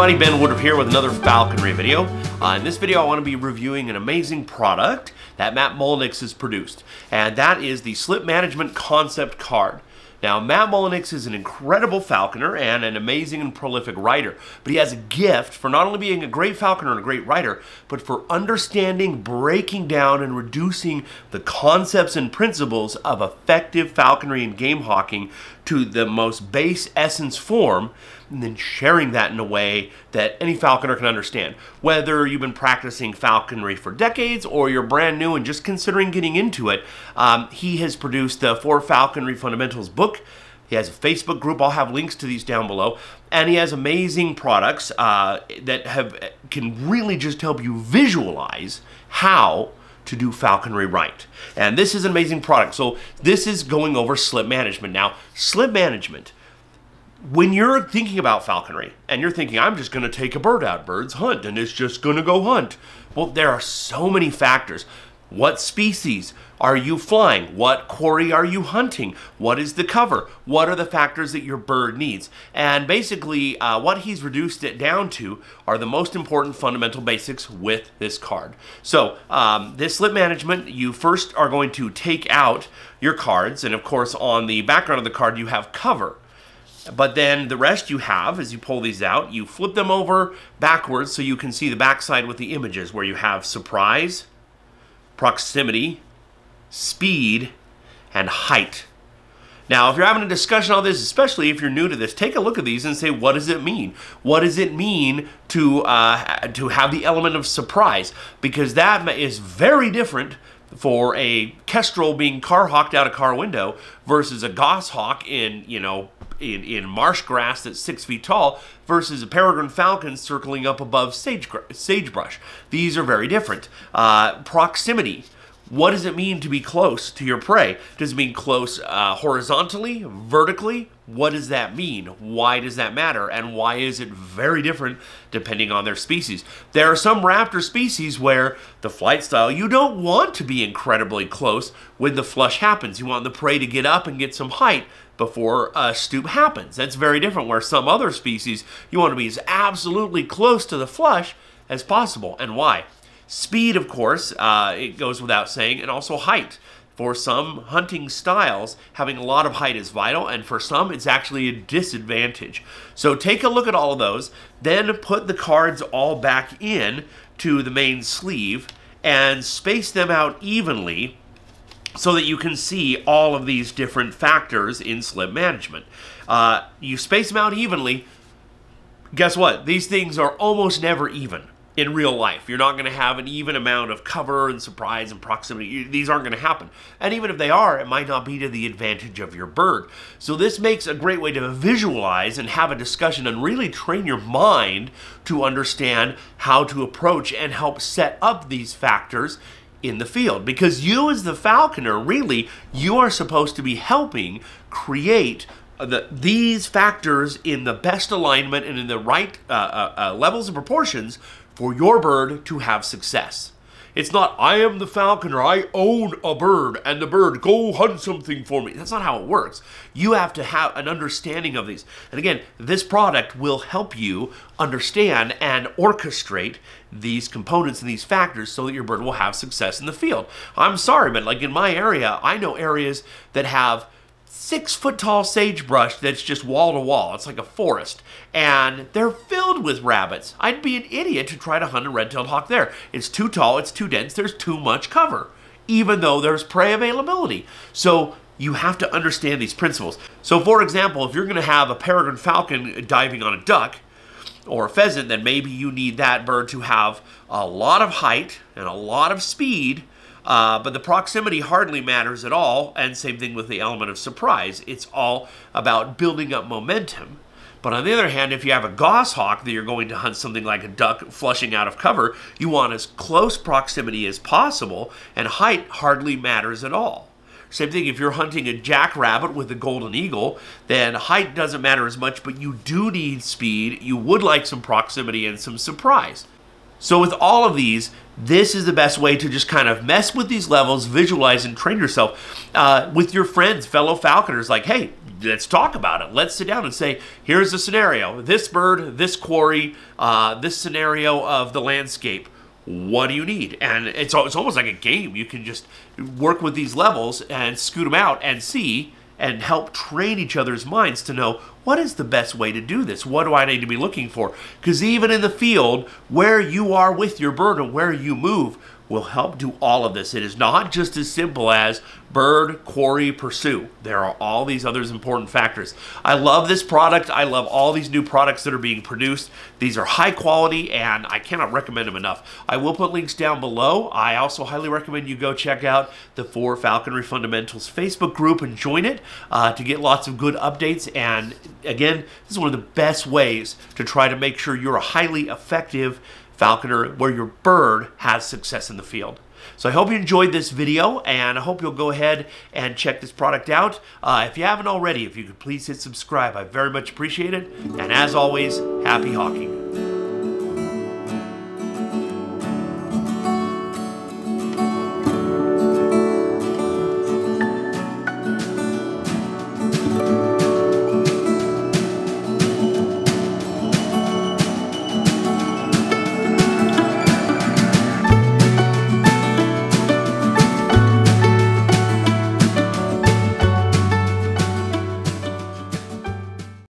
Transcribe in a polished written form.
everybody, Ben Woodruff here with another Falconry video. In this video I want to be reviewing an amazing product that Matt Mullenix has produced, and that is the Slip Management Concept Card. Now, Matt Mullenix is an incredible falconer and an amazing and prolific writer, but he has a gift for not only being a great falconer and a great writer, but for understanding, breaking down, and reducing the concepts and principles of effective falconry and game hawking to the most base essence form, and then sharing that in a way that any falconer can understand. Whether you've been practicing falconry for decades or you're brand new and just considering getting into it, he has produced the 4 Falconry Fundamentals book. He has a Facebook group. I'll have links to these down below. And he has amazing products that can really just help you visualize how to do falconry right. And this is an amazing product. So this is going over slip management. Now, slip management, when you're thinking about falconry and you're thinking, I'm just going to take a bird out, birds hunt, and it's just going to go hunt. Well, there are so many factors. What species are you flying? What quarry are you hunting? What is the cover? What are the factors that your bird needs? And basically, what he's reduced it down to are the most important fundamental basics with this card. So, this slip management, you first are going to take out your cards, and of course, on the background of the card, you have cover. But then the rest you have, as you pull these out, you flip them over backwards so you can see the backside with the images, where you have surprise, proximity, speed, and height. Now, if you're having a discussion on this, especially if you're new to this, take a look at these and say, what does it mean? What does it mean to have the element of surprise? Because that is very different for a kestrel being car hawked out a car window versus a goshawk in marsh grass that's 6 feet tall versus a peregrine falcon circling up above sagebrush. These are very different. Proximity. What does it mean to be close to your prey? Does it mean close horizontally, vertically? What does that mean? Why does that matter? And why is it very different depending on their species? There are some raptor species where the flight style, you don't want to be incredibly close when the flush happens. You want the prey to get up and get some height before a stoop happens. That's very different, where some other species, you want to be as absolutely close to the flush as possible. And why? Speed, of course, it goes without saying, and also height. For some hunting styles, having a lot of height is vital, and for some, it's actually a disadvantage. So take a look at all of those, then put the cards all back in to the main sleeve and space them out evenly so that you can see all of these different factors in slip management. You space them out evenly. Guess what? These things are almost never even. In real life, you're not going to have an even amount of cover and surprise and proximity. These aren't going to happen. And even if they are, it might not be to the advantage of your bird. So this makes a great way to visualize and have a discussion and really train your mind to understand how to approach and help set up these factors in the field. Because you as the falconer, really, you are supposed to be helping create these factors in the best alignment and in the right levels and proportions for your bird to have success. It's not, I am the falconer, I own a bird, and the bird, go hunt something for me. That's not how it works. You have to have an understanding of these. And again, this product will help you understand and orchestrate these components and these factors so that your bird will have success in the field. I'm sorry, but like in my area, I know areas that have 6-foot-tall sagebrush that's just wall to wall. It's like a forest. And they're filled with rabbits. I'd be an idiot to try to hunt a red-tailed hawk there. It's too tall, it's too dense, there's too much cover, even though there's prey availability. So you have to understand these principles. So for example, if you're going to have a peregrine falcon diving on a duck or a pheasant, then maybe you need that bird to have a lot of height and a lot of speed, but the proximity hardly matters at all, and same thing with the element of surprise. It's all about building up momentum. But on the other hand, if you have a goshawk that you're going to hunt something like a duck flushing out of cover, you want as close proximity as possible, and height hardly matters at all. Same thing if you're hunting a jackrabbit with a golden eagle, then height doesn't matter as much, but you do need speed. You would like some proximity and some surprise. So with all of these, this is the best way to just kind of mess with these levels, visualize, and train yourself with your friends, fellow falconers. Like, hey, let's talk about it. Let's sit down and say, here's the scenario. This bird, this quarry, this scenario of the landscape. What do you need? And it's almost like a game. You can just work with these levels and scoot them out and see and help train each other's minds to know what is the best way to do this? What do I need to be looking for? Because even in the field, where you are with your bird and where you move will help do all of this. It is not just as simple as bird, quarry, pursue. There are all these other important factors. I love this product. I love all these new products that are being produced. These are high quality and I cannot recommend them enough. I will put links down below. I also highly recommend you go check out the 4 Falconry Fundamentals Facebook group and join it to get lots of good updates. And again, this is one of the best ways to try to make sure you're a highly effective falconer where your bird has success in the field. So I hope you enjoyed this video, and I hope you'll go ahead and check this product out. If you haven't already, if you could please hit subscribe, I very much appreciate it. And as always, happy hawking.